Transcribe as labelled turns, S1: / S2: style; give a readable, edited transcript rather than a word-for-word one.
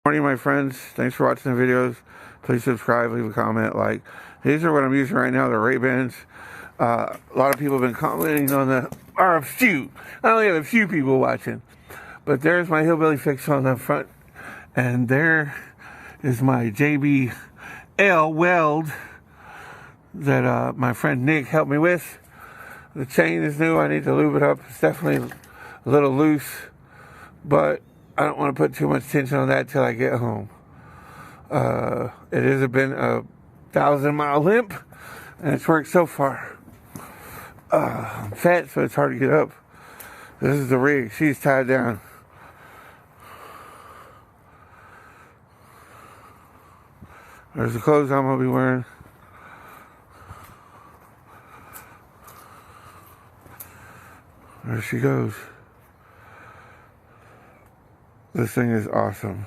S1: Morning, my friends. Thanks for watching the videos. Please subscribe, leave a comment, like. These are what I'm using right now, the Ray-Bans. A lot of people have been commenting on the, or a few. I only have a few people watching. But there's my Hillbilly Fix on the front. And there is my JBL weld that my friend Nick helped me with. The chain is new. I need to lube it up. It's definitely a little loose. But I don't want to put too much tension on that till I get home. It has been a 1,000-mile limp, and it's worked so far. I'm fat, so it's hard to get up. This is the rig. She's tied down. There's the clothes I'm going to be wearing. There she goes. This thing is awesome.